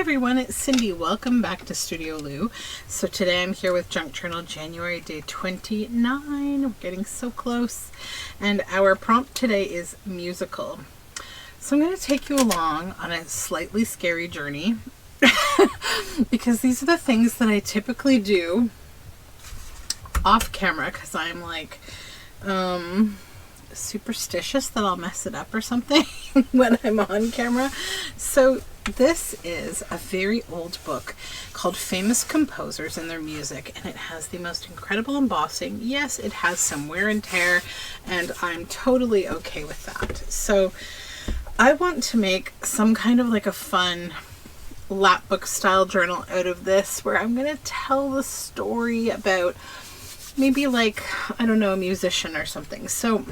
everyone, it's Cindy. Welcome back to Studioloo. So today I'm here with Junk Journal January day 29. We're getting so close. And our prompt today is musical. So I'm going to take you along on a slightly scary journey because these are the things that I typically do off camera because I'm like superstitious that I'll mess it up or something when I'm on camera. So this is a very old book called Famous Composers and Their Music, and it has the most incredible embossing. Yes, it has some wear and tear, and I'm totally okay with that. So I want to make some kind of like a fun lapbook style journal out of this, where I'm going to tell the story about maybe like, I don't know, a musician or something. So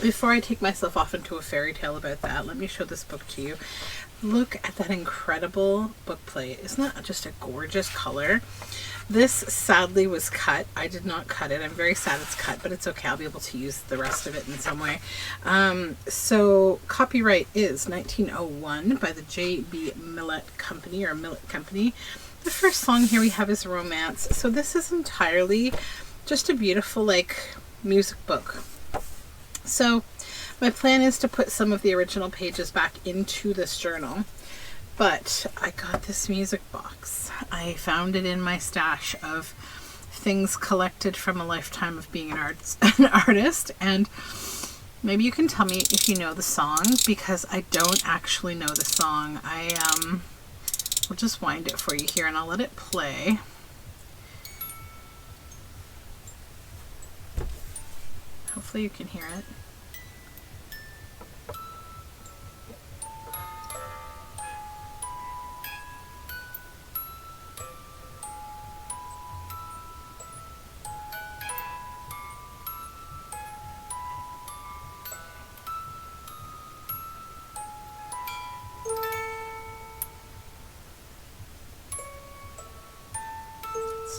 before I take myself off into a fairy tale about that, let me show this book to you. Look at that incredible book plate. Isn't that just a gorgeous color? This sadly was cut. I did not cut it. I'm very sad it's cut, but it's okay. I'll be able to use the rest of it in some way. So copyright is 1901 by the J.B. Millet Company or Millet Company. The first song here we have is Romance. So this is entirely just a beautiful like music book. So my plan is to put some of the original pages back into this journal, but I got this music box. I found it in my stash of things collected from a lifetime of being an artist, and maybe you can tell me if you know the song, because I don't actually know the song. We'll just wind it for you here and I'll let it play. Hopefully you can hear it.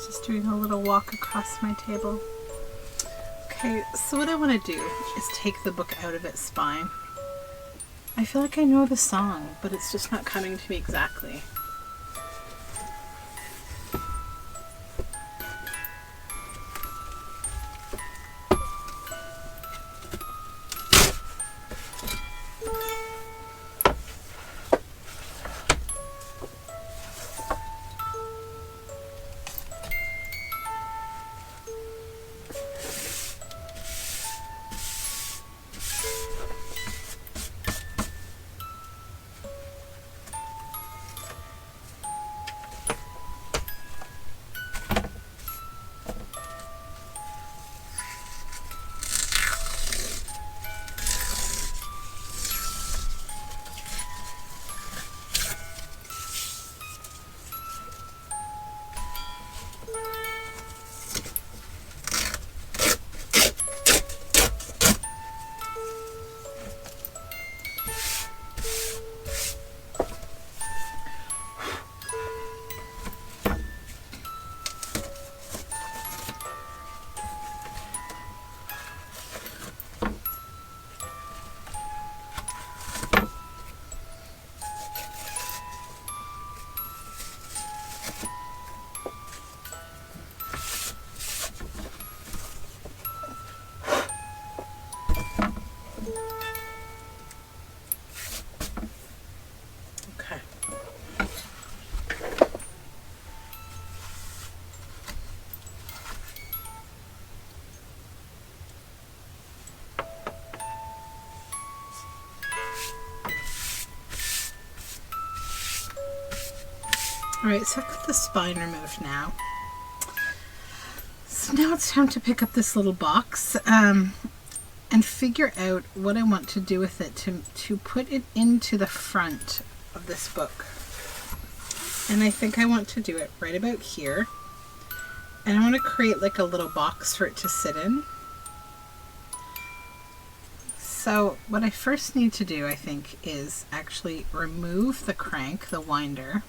Just doing a little walk across my table. Okay, so what I want to do is take the book out of its spine. I feel like I know the song, but it's just not coming to me exactly. Alright, so I've got the spine removed now. So now it's time to pick up this little box and figure out what I want to do with it to put it into the front of this book. And I think I want to do it right about here. And I want to create like a little box for it to sit in. So what I first need to do, I think, is actually remove the crank, the winder.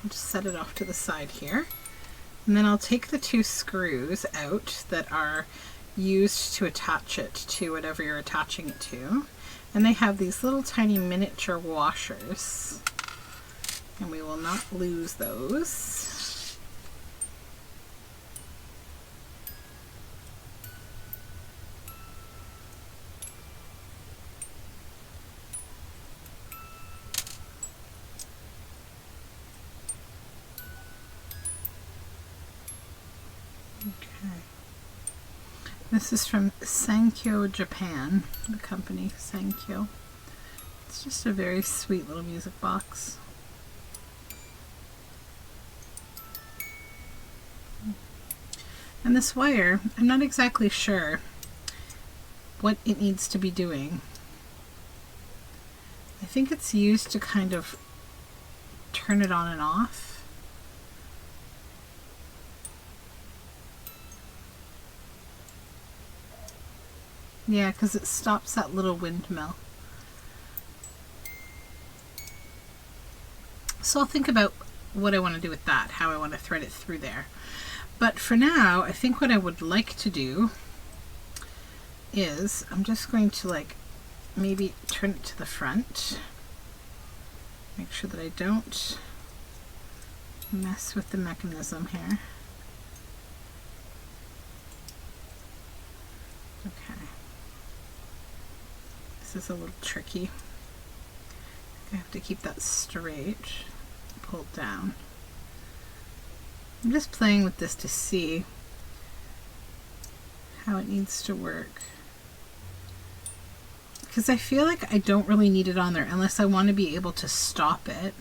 I'll just set it off to the side here. And then I'll take the two screws out that are used to attach it to whatever you're attaching it to. And they have these little tiny miniature washers, and we will not lose those. Okay. This is from Sankyo, Japan, the company Sankyo. It's just a very sweet little music box. And this wire, I'm not exactly sure what it needs to be doing. I think it's used to kind of turn it on and off. Yeah, because it stops that little windmill. So I'll think about what I want to do with that, how I want to thread it through there. But for now, I think what I would like to do is I'm just going to like maybe turn it to the front. Make sure that I don't mess with the mechanism here. Okay. This is a little tricky. I have to keep that straight, pull it down. I'm just playing with this to see how it needs to work. Because I feel like I don't really need it on there unless I want to be able to stop it.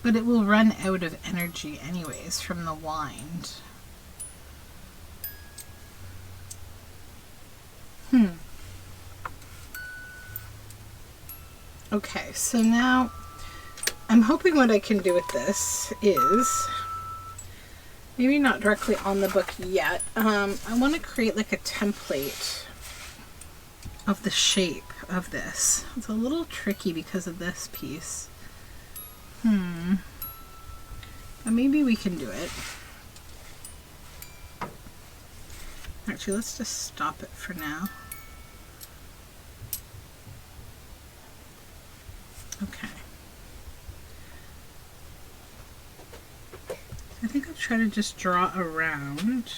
But it will run out of energy anyways from the wind. Okay, so now I'm hoping what I can do with this is maybe not directly on the book yet. I want to create like a template of the shape of this. It's a little tricky because of this piece. But maybe we can do it. Actually, let's just stop it for now. Okay. I think I'll try to just draw around,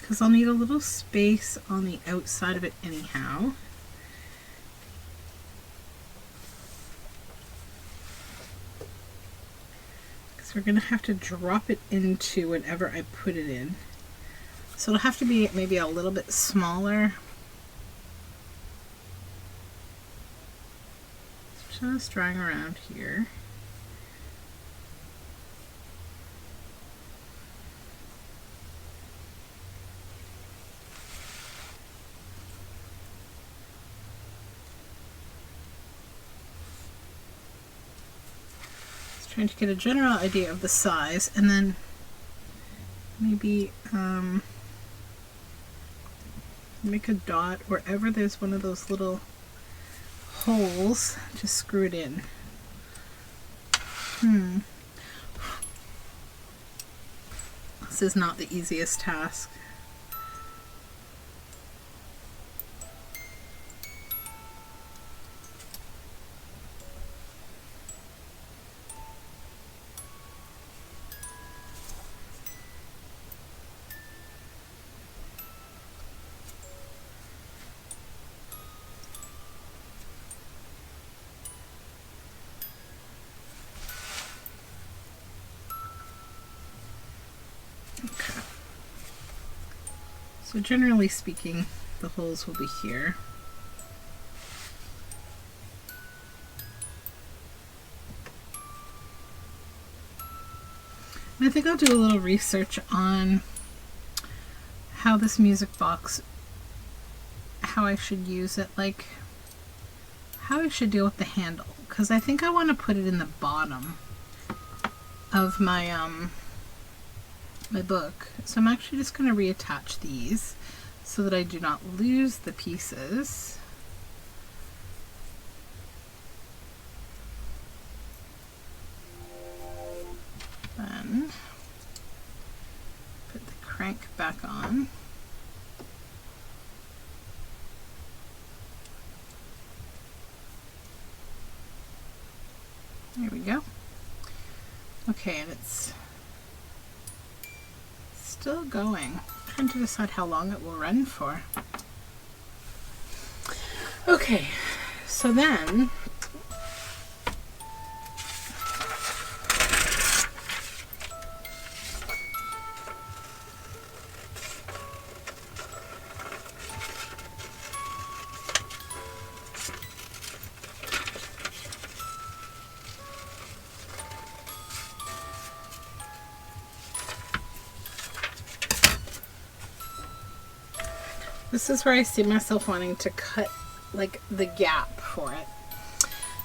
because I'll need a little space on the outside of it anyhow. Because we're going to have to drop it into whatever I put it in. So it'll have to be maybe a little bit smaller. Just drawing around here. Just trying to get a general idea of the size, and then maybe make a dot wherever there's one of those little holes, just screw it in. This is not the easiest task. Okay. So generally speaking, the holes will be here. And I think I'll do a little research on how this music box, how I should use it, like how I should deal with the handle, because I think I want to put it in the bottom of my my book. So I'm actually just going to reattach these so that I do not lose the pieces. Then back on. There we go. Okay, and it's still going. I'm trying to decide how long it will run for. Okay, so then this is where I see myself wanting to cut like the gap for it.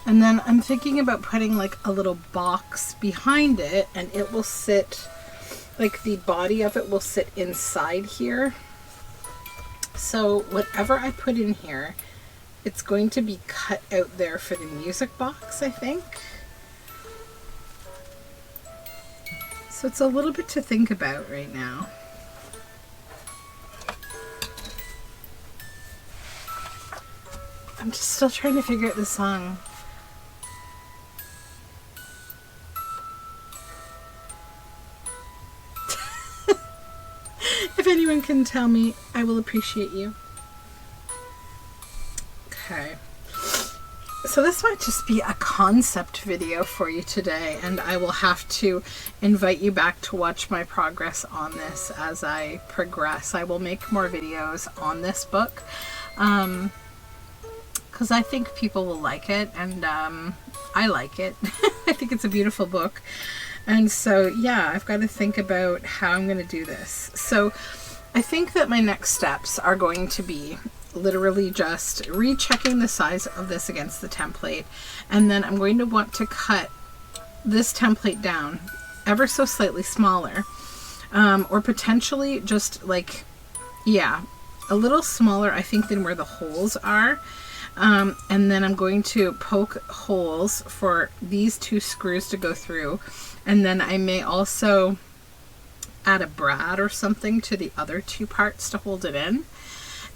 And then I'm thinking about putting like a little box behind it, and it will sit, like the body of it will sit inside here. So whatever I put in here, it's going to be cut out there for the music box, I think. So it's a little bit to think about right now. I'm just still trying to figure out the song. If anyone can tell me, I will appreciate you. Okay. So this might just be a concept video for you today, and I will have to invite you back to watch my progress on this as I progress. I will make more videos on this book. Because I think people will like it, and I like it. I think it's a beautiful book. And so, yeah, I've got to think about how I'm going to do this. So I think that my next steps are going to be literally just rechecking the size of this against the template. And then I'm going to want to cut this template down ever so slightly smaller. Or potentially just like, yeah, a little smaller, I think, than where the holes are. And then I'm going to poke holes for these two screws to go through, and then I may also add a brad or something to the other two parts to hold it in.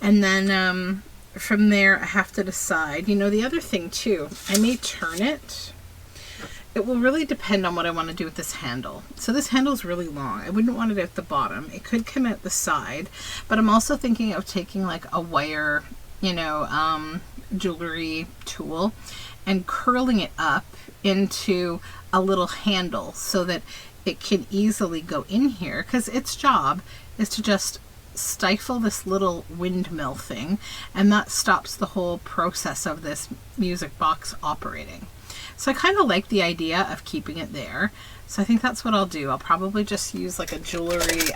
And then from there I have to decide, you know, the other thing too, I may turn it. It will really depend on what I want to do with this handle. So this handle is really long. I wouldn't want it at the bottom. It could come out the side, but I'm also thinking of taking like a wire, you know, jewelry tool and curling it up into a little handle so that it can easily go in here, because its job is to just stifle this little windmill thing, and that stops the whole process of this music box operating. So I kind of like the idea of keeping it there, so I think that's what I'll do. I'll probably just use like a jewelry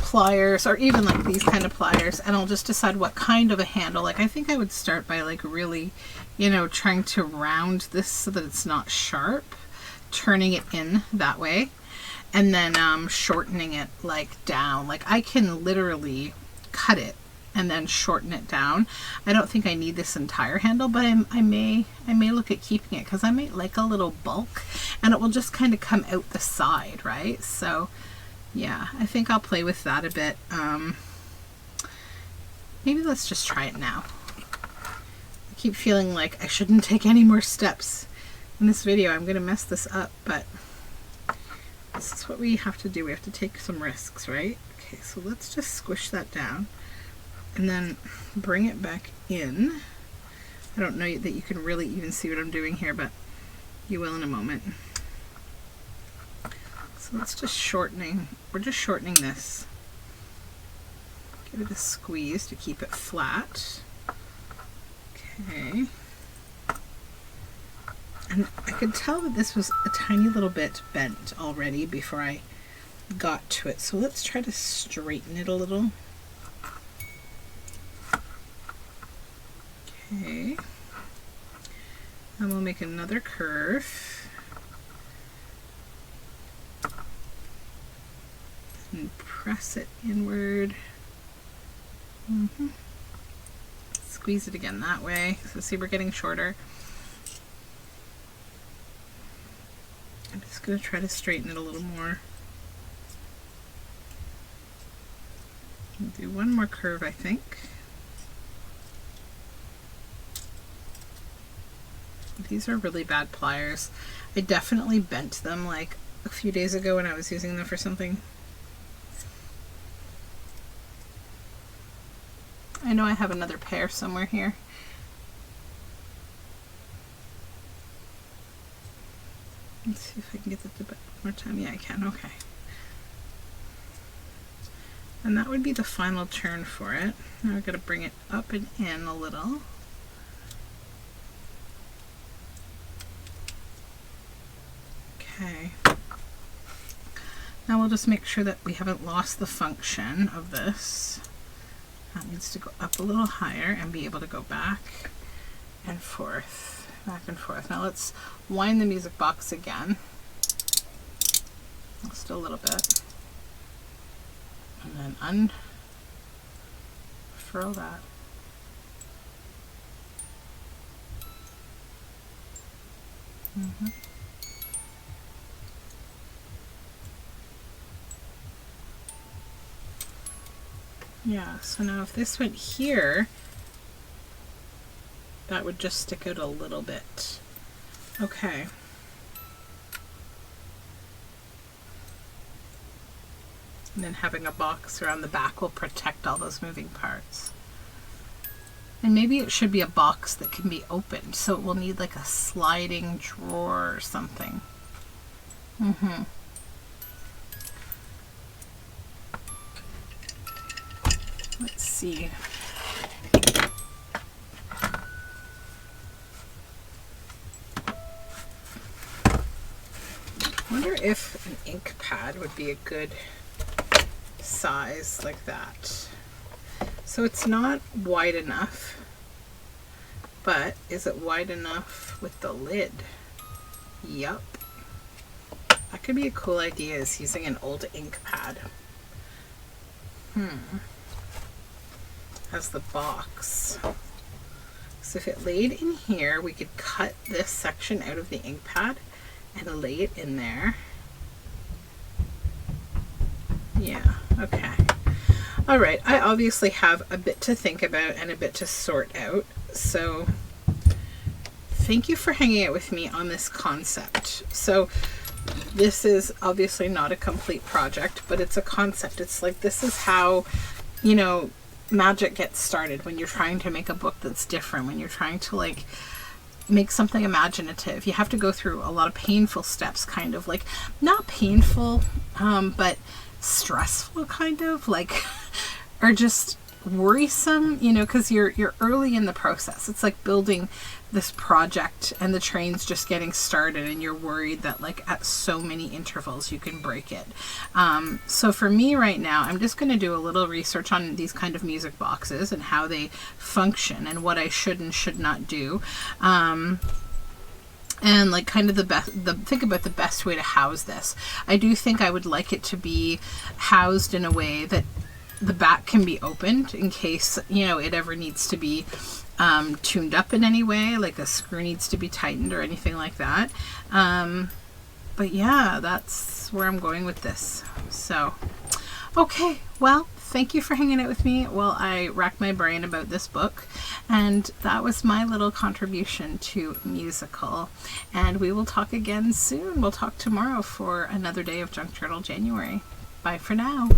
pliers, or even like these kind of pliers, and I'll just decide what kind of a handle. Like I think I would start by like really, you know, trying to round this so that it's not sharp, turning it in that way, and then shortening it like down. Like I can literally cut it and then shorten it down. I don't think I need this entire handle, but I may look at keeping it, because I might like a little bulk, and it will just kind of come out the side, right? So yeah, I think I'll play with that a bit. Maybe let's just try it now. I keep feeling like I shouldn't take any more steps in this video. I'm going to mess this up, but this is what we have to do. We have to take some risks, right? Okay, so let's just squish that down and then bring it back in. I don't know that you can really even see what I'm doing here, but you will in a moment. So let's just shortening. We're just shortening this. Give it a squeeze to keep it flat. Okay. And I could tell that this was a tiny little bit bent already before I got to it. So let's try to straighten it a little. Okay. And we'll make another curve. And press it inward. Squeeze it again that way. So see, we're getting shorter. I'm just going to try to straighten it a little more. I'll do one more curve, I think. These are really bad pliers. I definitely bent them like a few days ago when I was using them for something. I know I have another pair somewhere here. Let's see if I can get that one more time. Yeah, I can. Okay. And that would be the final turn for it. Now I've got to bring it up and in a little. Okay. Now we'll just make sure that we haven't lost the function of this. That needs to go up a little higher and be able to go back and forth, back and forth. Now let's wind the music box again. Just a little bit. And then unfurl that. Yeah, so now if this went here, that would just stick out a little bit. Okay. And then having a box around the back will protect all those moving parts. And maybe it should be a box that can be opened, so it will need like a sliding drawer or something. Let's see. I wonder if an ink pad would be a good size like that. So it's not wide enough, but is it wide enough with the lid? Yup. That could be a cool idea, is using an old ink pad. As the box. So if it laid in here, we could cut this section out of the ink pad and lay it in there. Yeah, okay. All right, I obviously have a bit to think about and a bit to sort out. So thank you for hanging out with me on this concept. So this is obviously not a complete project, but it's a concept. It's like, this is how, you know, magic gets started, when you're trying to make a book that's different, when you're trying to like make something imaginative. You have to go through a lot of painful steps, kind of like, not painful, but stressful, kind of like, or just worrisome, you know, because you're early in the process. It's like building this project and the train's just getting started, and you're worried that like at so many intervals you can break it. So for me right now, I'm just going to do a little research on these kind of music boxes and how they function and what I should and should not do. And like kind of think about the best way to house this. I do think I would like it to be housed in a way that the back can be opened in case, you know, it ever needs to be tuned up in any way, like a screw needs to be tightened or anything like that. But yeah, that's where I'm going with this. So, okay, well, thank you for hanging out with me while I rack my brain about this book. And that was my little contribution to musical. And we will talk again soon. We'll talk tomorrow for another day of Junk Journal January. Bye for now.